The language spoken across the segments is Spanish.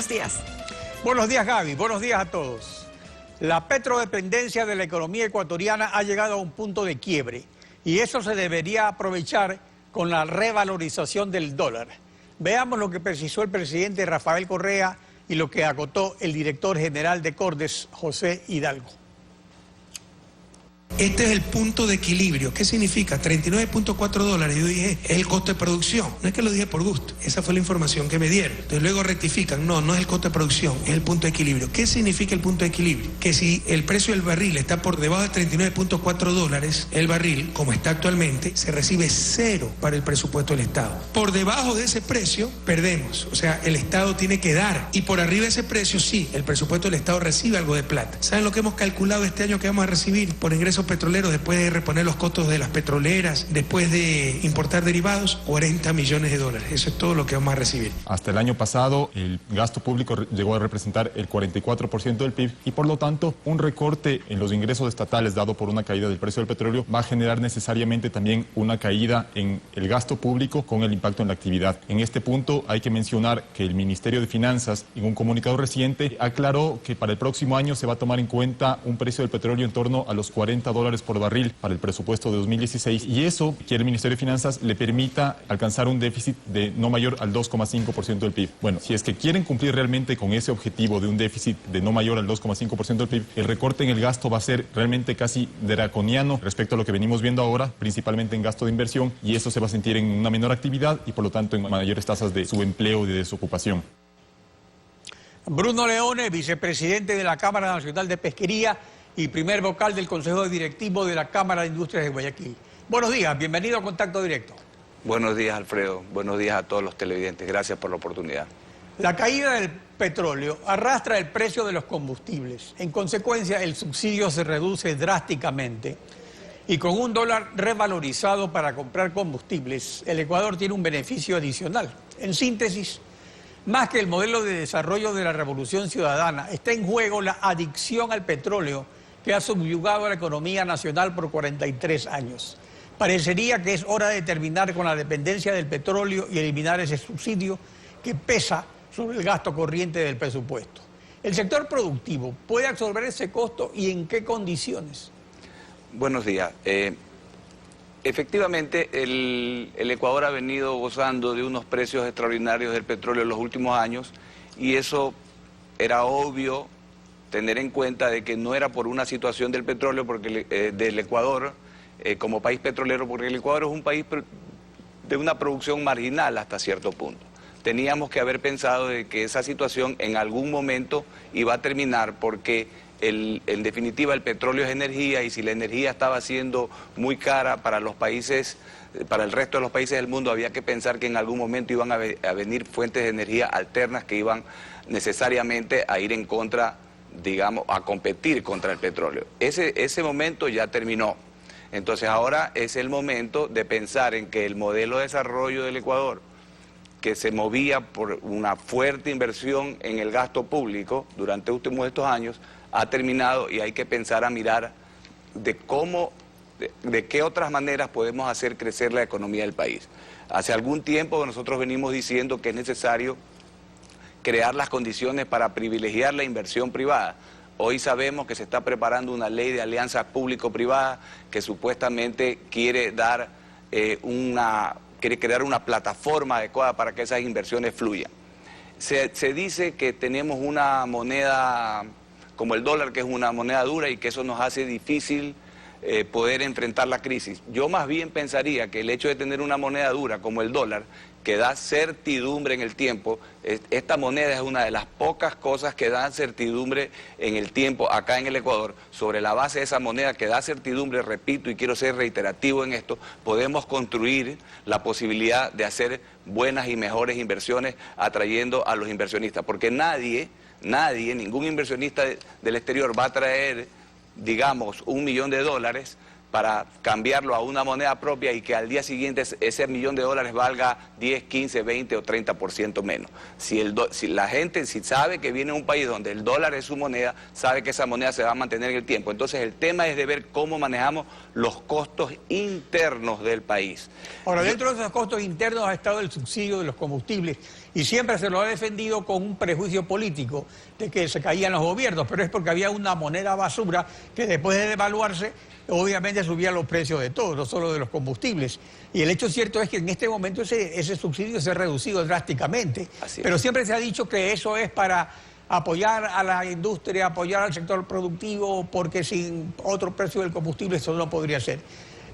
buenos días. Buenos días, Gaby. Buenos días a todos. La petrodependencia de la economía ecuatoriana ha llegado a un punto de quiebre y eso se debería aprovechar con la revalorización del dólar. Veamos lo que precisó el presidente Rafael Correa y lo que acotó el director general de Cordes, José Hidalgo. Este es el punto de equilibrio. ¿Qué significa? 39.4 dólares. Yo dije, es el costo de producción. No es que lo dije por gusto. Esa fue la información que me dieron. Entonces luego rectifican. No, no es el costo de producción, es el punto de equilibrio. ¿Qué significa el punto de equilibrio? Que si el precio del barril está por debajo de 39.4 dólares, el barril, como está actualmente, se recibe 0 para el presupuesto del Estado. Por debajo de ese precio, perdemos. O sea, el Estado tiene que dar. Y por arriba de ese precio, sí, el presupuesto del Estado recibe algo de plata. ¿Saben lo que hemos calculado este año que vamos a recibir por ingresos petroleros después de reponer los costos de las petroleras, después de importar derivados? 40 millones de dólares. Eso es todo lo que vamos a recibir. Hasta el año pasado, el gasto público llegó a representar el 44% del PIB y por lo tanto, un recorte en los ingresos estatales dado por una caída del precio del petróleo va a generar necesariamente también una caída en el gasto público con el impacto en la actividad. En este punto hay que mencionar que el Ministerio de Finanzas, en un comunicado reciente, aclaró que para el próximo año se va a tomar en cuenta un precio del petróleo en torno a los 40 dólares por barril para el presupuesto de 2016 y eso que el Ministerio de Finanzas le permita alcanzar un déficit de no mayor al 2,5% del PIB. Bueno, si es que quieren cumplir realmente con ese objetivo de un déficit de no mayor al 2,5% del PIB, el recorte en el gasto va a ser realmente casi draconiano respecto a lo que venimos viendo ahora, principalmente en gasto de inversión, y eso se va a sentir en una menor actividad y por lo tanto en mayores tasas de subempleo y de desocupación. Bruno Leone, vicepresidente de la Cámara Nacional de Pesquería y primer vocal del Consejo Directivo de la Cámara de Industrias de Guayaquil. Buenos días, bienvenido a Contacto Directo. Buenos días, Alfredo. Buenos días a todos los televidentes. Gracias por la oportunidad. La caída del petróleo arrastra el precio de los combustibles. En consecuencia, el subsidio se reduce drásticamente. Y con un dólar revalorizado para comprar combustibles, el Ecuador tiene un beneficio adicional. En síntesis, más que el modelo de desarrollo de la Revolución Ciudadana, está en juego la adicción al petróleo que ha subyugado a la economía nacional por 43 años. Parecería que es hora de terminar con la dependencia del petróleo y eliminar ese subsidio que pesa sobre el gasto corriente del presupuesto. ¿El sector productivo puede absorber ese costo y en qué condiciones? Buenos días. Efectivamente, el Ecuador ha venido gozando de unos precios extraordinarios del petróleo en los últimos años y eso era obvio tener en cuenta de que no era por una situación del petróleo porque del Ecuador como país petrolero, porque el Ecuador es un país de una producción marginal hasta cierto punto. Teníamos que haber pensado de que esa situación en algún momento iba a terminar porque en definitiva el petróleo es energía y si la energía estaba siendo muy cara para los países, para el resto de los países del mundo, había que pensar que en algún momento iban a venir fuentes de energía alternas que iban necesariamente a ir en contra, digamos, a competir contra el petróleo. Ese momento ya terminó. Entonces ahora es el momento de pensar en que el modelo de desarrollo del Ecuador, que se movía por una fuerte inversión en el gasto público durante estos años, ha terminado y hay que pensar a mirar de qué otras maneras podemos hacer crecer la economía del país. Hace algún tiempo nosotros venimos diciendo que es necesario crear las condiciones para privilegiar la inversión privada. Hoy sabemos que se está preparando una ley de alianzas público-privadas que supuestamente quiere crear una plataforma adecuada para que esas inversiones fluyan. Se dice que tenemos una moneda como el dólar, que es una moneda dura y que eso nos hace difícil poder enfrentar la crisis. Yo más bien pensaría que el hecho de tener una moneda dura como el dólar, que da certidumbre en el tiempo, esta moneda es una de las pocas cosas que dan certidumbre en el tiempo acá en el Ecuador. Sobre la base de esa moneda que da certidumbre, repito y quiero ser reiterativo en esto, podemos construir la posibilidad de hacer buenas y mejores inversiones atrayendo a los inversionistas, porque nadie, ningún inversionista del exterior va a traer, digamos, $1 millón para cambiarlo a una moneda propia y que al día siguiente ese $1.000.000 valga 10, 15, 20 o 30% menos. Si la gente sabe que viene de un país donde el dólar es su moneda, sabe que esa moneda se va a mantener en el tiempo. Entonces el tema es de ver cómo manejamos los costos internos del país. Ahora, dentro de esos costos internos ha estado el subsidio de los combustibles y siempre se lo ha defendido con un prejuicio político de que se caían los gobiernos, pero es porque había una moneda basura que después de devaluarse obviamente subía los precios de todo, no solo de los combustibles. Y el hecho cierto es que en este momento ese subsidio se ha reducido drásticamente. Pero siempre se ha dicho que eso es para apoyar a la industria, apoyar al sector productivo, porque sin otro precio del combustible eso no podría ser.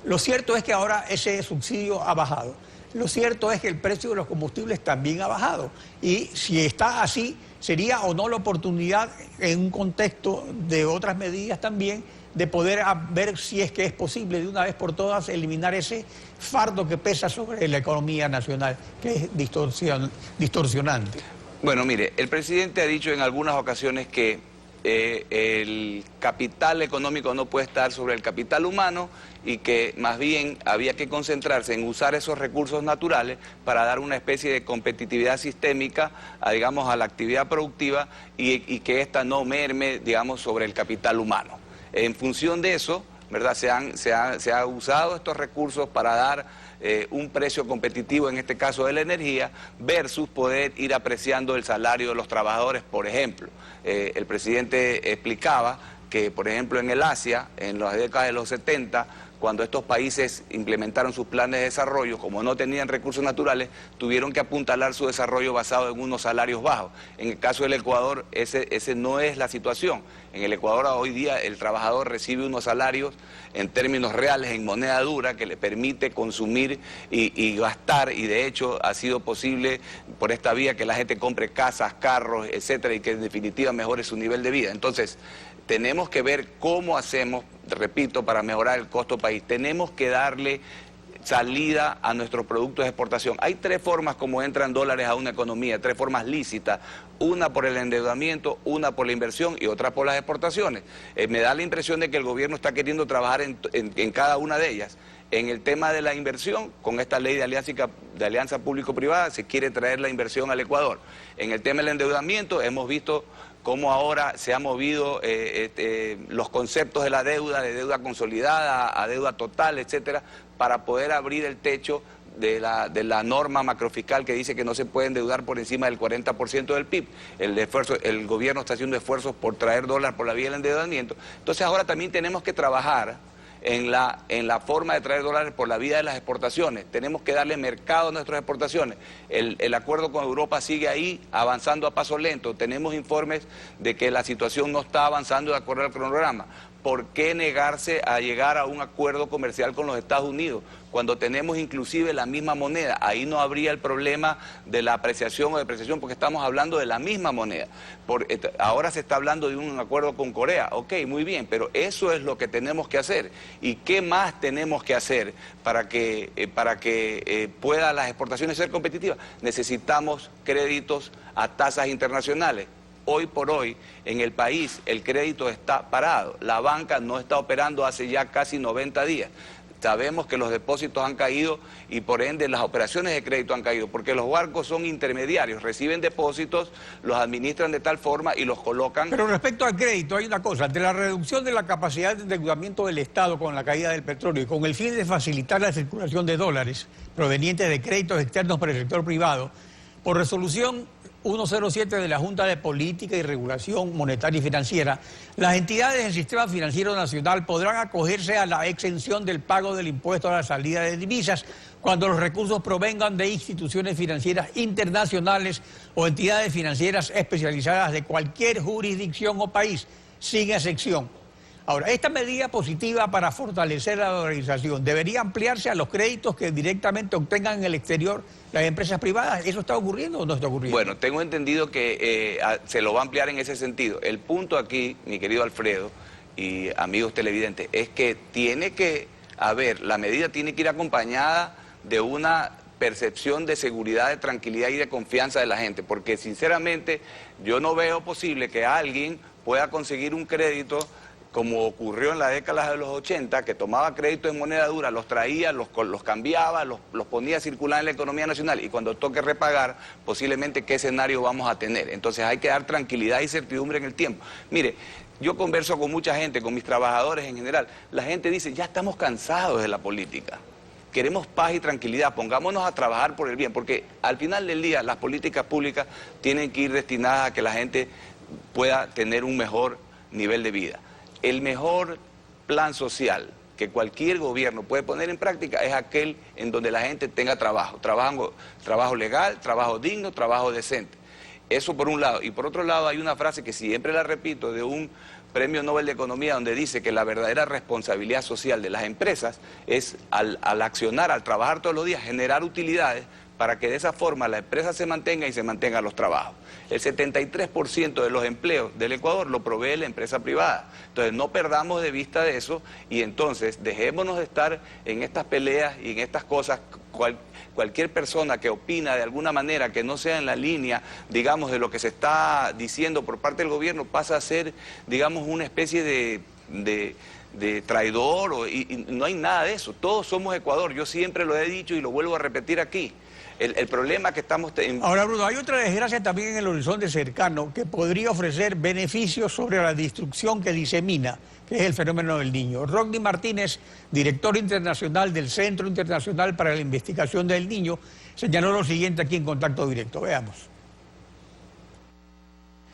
Lo cierto es que ahora ese subsidio ha bajado. Lo cierto es que el precio de los combustibles también ha bajado. Y si está así, sería o no la oportunidad, en un contexto de otras medidas también, de poder ver si es que es posible de una vez por todas eliminar ese fardo que pesa sobre la economía nacional, que es distorsionante. Bueno, mire, el presidente ha dicho en algunas ocasiones que el capital económico no puede estar sobre el capital humano y que más bien había que concentrarse en usar esos recursos naturales para dar una especie de competitividad sistémica digamos, a la actividad productiva y que ésta no merme, digamos, sobre el capital humano. En función de eso, ¿verdad? Se ha usado estos recursos para dar un precio competitivo, en este caso de la energía, versus poder ir apreciando el salario de los trabajadores, por ejemplo. El presidente explicaba que, por ejemplo, en el Asia, en las décadas de los 70, cuando estos países implementaron sus planes de desarrollo, como no tenían recursos naturales, tuvieron que apuntalar su desarrollo basado en unos salarios bajos. En el caso del Ecuador, ese no es la situación. En el Ecuador hoy día el trabajador recibe unos salarios en términos reales, en moneda dura, que le permite consumir y gastar, y de hecho ha sido posible por esta vía que la gente compre casas, carros, etcétera, y que en definitiva mejore su nivel de vida. Entonces, tenemos que ver cómo hacemos, repito, para mejorar el costo país. Tenemos que darle salida a nuestros productos de exportación. Hay tres formas como entran dólares a una economía, tres formas lícitas. Una por el endeudamiento, una por la inversión y otra por las exportaciones. Me da la impresión de que el gobierno está queriendo trabajar en cada una de ellas. En el tema de la inversión, con esta ley de alianza público-privada, se quiere traer la inversión al Ecuador. En el tema del endeudamiento, hemos visto cómo ahora se han movido los conceptos de la deuda, de deuda consolidada a deuda total, etcétera, para poder abrir el techo de la norma macrofiscal que dice que no se puede endeudar por encima del 40% del PIB. El gobierno está haciendo esfuerzos por traer dólar por la vía del endeudamiento. Entonces ahora también tenemos que trabajar en la forma de traer dólares por la vía de las exportaciones. Tenemos que darle mercado a nuestras exportaciones. El acuerdo con Europa sigue ahí, avanzando a paso lento. Tenemos informes de que la situación no está avanzando de acuerdo al cronograma. ¿Por qué negarse a llegar a un acuerdo comercial con los Estados Unidos cuando tenemos inclusive la misma moneda? Ahí no habría el problema de la apreciación o depreciación porque estamos hablando de la misma moneda. Ahora se está hablando de un acuerdo con Corea. Ok, muy bien, pero eso es lo que tenemos que hacer. ¿Y qué más tenemos que hacer para que puedan las exportaciones ser competitivas? Necesitamos créditos a tasas internacionales. Hoy por hoy, en el país, el crédito está parado. La banca no está operando hace ya casi 90 días. Sabemos que los depósitos han caído y por ende las operaciones de crédito han caído, porque los bancos son intermediarios, reciben depósitos, los administran de tal forma y los colocan... Pero respecto al crédito hay una cosa, ante la reducción de la capacidad de endeudamiento del Estado con la caída del petróleo y con el fin de facilitar la circulación de dólares provenientes de créditos externos para el sector privado, por resolución 107 de la Junta de Política y Regulación Monetaria y Financiera, las entidades del Sistema Financiero Nacional podrán acogerse a la exención del pago del impuesto a la salida de divisas cuando los recursos provengan de instituciones financieras internacionales o entidades financieras especializadas de cualquier jurisdicción o país, sin excepción. Ahora, esta medida positiva para fortalecer la dolarización debería ampliarse a los créditos que directamente obtengan en el exterior las empresas privadas. ¿Eso está ocurriendo o no está ocurriendo? Bueno, tengo entendido que se lo va a ampliar en ese sentido. El punto aquí, mi querido Alfredo y amigos televidentes, es que tiene que haber, la medida tiene que ir acompañada de una percepción de seguridad, de tranquilidad y de confianza de la gente, porque sinceramente yo no veo posible que alguien pueda conseguir un crédito como ocurrió en la década de los 80, que tomaba crédito en moneda dura, los traía, los cambiaba, los ponía a circular en la economía nacional, y cuando toque repagar, posiblemente qué escenario vamos a tener. Entonces hay que dar tranquilidad y certidumbre en el tiempo. Mire, yo converso con mucha gente, con mis trabajadores en general, la gente dice, ya estamos cansados de la política. Queremos paz y tranquilidad, pongámonos a trabajar por el bien, porque al final del día las políticas públicas tienen que ir destinadas a que la gente pueda tener un mejor nivel de vida. El mejor plan social que cualquier gobierno puede poner en práctica es aquel en donde la gente tenga trabajo legal, trabajo digno, trabajo decente. Eso por un lado. Y por otro lado hay una frase que siempre la repito de un Premio Nobel de Economía donde dice que la verdadera responsabilidad social de las empresas es al accionar, al trabajar todos los días, generar utilidades para que de esa forma la empresa se mantenga y se mantengan los trabajos. El 73% de los empleos del Ecuador lo provee la empresa privada. Entonces no perdamos de vista de eso y entonces dejémonos de estar en estas peleas y en estas cosas. Cualquier persona que opina de alguna manera que no sea en la línea, digamos, de lo que se está diciendo por parte del gobierno, pasa a ser, digamos, una especie de traidor y no hay nada de eso. Todos somos Ecuador, yo siempre lo he dicho y lo vuelvo a repetir aquí. El problema que estamos... Ahora, Bruno, hay otra desgracia también en el horizonte cercano que podría ofrecer beneficios sobre la destrucción que disemina, que es el fenómeno del niño. Rodney Martínez, director internacional del Centro Internacional para la Investigación del Niño, señaló lo siguiente aquí en Contacto Directo. Veamos.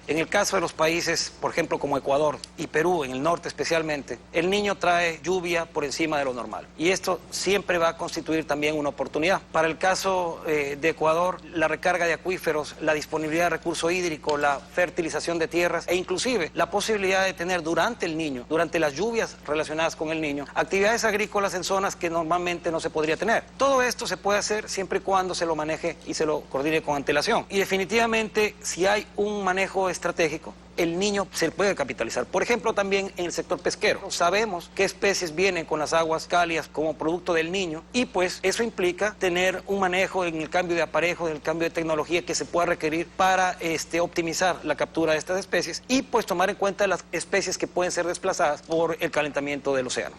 En el caso de los países, por ejemplo, como Ecuador y Perú, en el norte especialmente, el niño trae lluvia por encima de lo normal. Y esto siempre va a constituir también una oportunidad. Para el caso de Ecuador, la recarga de acuíferos, la disponibilidad de recurso hídrico, la fertilización de tierras e inclusive la posibilidad de tener durante el niño, durante las lluvias relacionadas con el niño, actividades agrícolas en zonas que normalmente no se podría tener. Todo esto se puede hacer siempre y cuando se lo maneje y se lo coordine con antelación. Y definitivamente, si hay un manejo estratégico, el niño se puede capitalizar. Por ejemplo, también en el sector pesquero. Sabemos qué especies vienen con las aguas cálidas como producto del niño y pues eso implica tener un manejo en el cambio de aparejo, en el cambio de tecnología que se pueda requerir para optimizar la captura de estas especies y pues tomar en cuenta las especies que pueden ser desplazadas por el calentamiento del océano.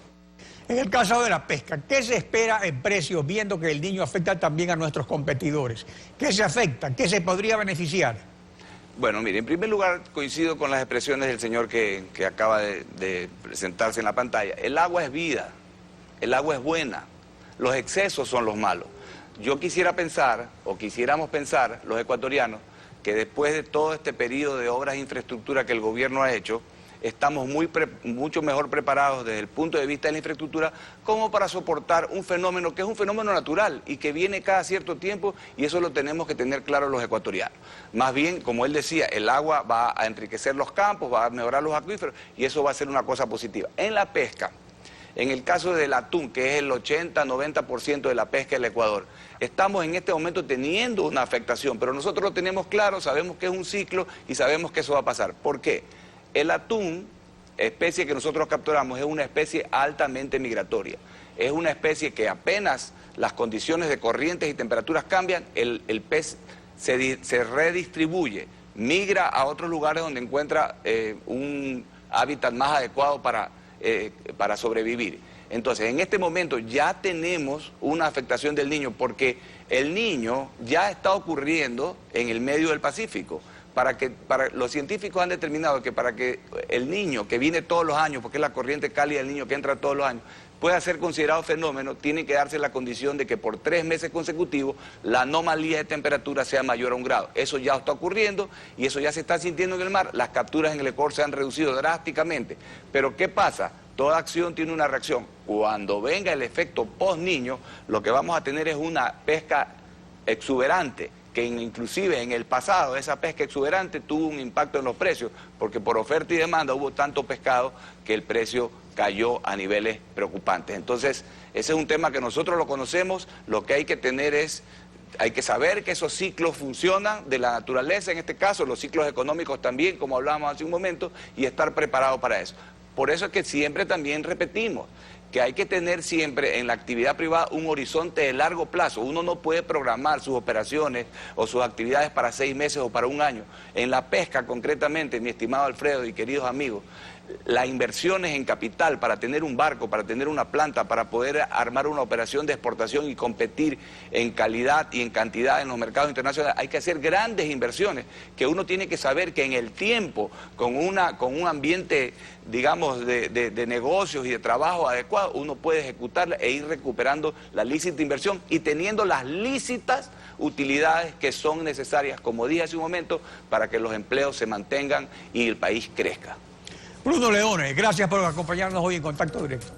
En el caso de la pesca, ¿qué se espera en precios viendo que el niño afecta también a nuestros competidores? ¿Qué se afecta? ¿Qué se podría beneficiar? Bueno, mire, en primer lugar coincido con las expresiones del señor que acaba de presentarse en la pantalla. El agua es vida, el agua es buena, los excesos son los malos. Yo quisiera pensar, o quisiéramos pensar, los ecuatorianos, que después de todo este periodo de obras de infraestructura que el gobierno ha hecho, estamos mucho mejor preparados desde el punto de vista de la infraestructura como para soportar un fenómeno que es un fenómeno natural y que viene cada cierto tiempo y eso lo tenemos que tener claro los ecuatorianos. Más bien, como él decía, el agua va a enriquecer los campos, va a mejorar los acuíferos y eso va a ser una cosa positiva. En la pesca, en el caso del atún, que es el 80-90% de la pesca del Ecuador, estamos en este momento teniendo una afectación, pero nosotros lo tenemos claro, sabemos que es un ciclo y sabemos que eso va a pasar. ¿Por qué? El atún, especie que nosotros capturamos, es una especie altamente migratoria. Es una especie que apenas las condiciones de corrientes y temperaturas cambian, el pez se redistribuye, migra a otros lugares donde encuentra un hábitat más adecuado para sobrevivir. Entonces, en este momento ya tenemos una afectación del niño porque el niño ya está ocurriendo en el medio del Pacífico. Los científicos han determinado que para que el niño que viene todos los años, porque es la corriente cálida del niño que entra todos los años, pueda ser considerado fenómeno, tiene que darse la condición de que por 3 meses consecutivos la anomalía de temperatura sea mayor a 1 grado. Eso ya está ocurriendo y eso ya se está sintiendo en el mar. Las capturas en el Ecuador se han reducido drásticamente. Pero ¿qué pasa? Toda acción tiene una reacción. Cuando venga el efecto post-niño, lo que vamos a tener es una pesca exuberante, que inclusive en el pasado esa pesca exuberante tuvo un impacto en los precios, porque por oferta y demanda hubo tanto pescado que el precio cayó a niveles preocupantes. Entonces, ese es un tema que nosotros lo conocemos, lo que hay que tener hay que saber que esos ciclos funcionan de la naturaleza, en este caso, los ciclos económicos también, como hablábamos hace un momento, y estar preparado para eso. Por eso es que siempre también repetimos que hay que tener siempre en la actividad privada un horizonte de largo plazo. Uno no puede programar sus operaciones o sus actividades para 6 meses o para 1 año. En la pesca, concretamente, mi estimado Alfredo y queridos amigos, Las inversiones en capital para tener un barco, para tener una planta, para poder armar una operación de exportación y competir en calidad y en cantidad en los mercados internacionales, hay que hacer grandes inversiones que uno tiene que saber que en el tiempo, con un ambiente, digamos, de negocios y de trabajo adecuado, uno puede ejecutarla e ir recuperando la lícita inversión y teniendo las lícitas utilidades que son necesarias, como dije hace un momento, para que los empleos se mantengan y el país crezca. Bruno Leone, gracias por acompañarnos hoy en Contacto Directo.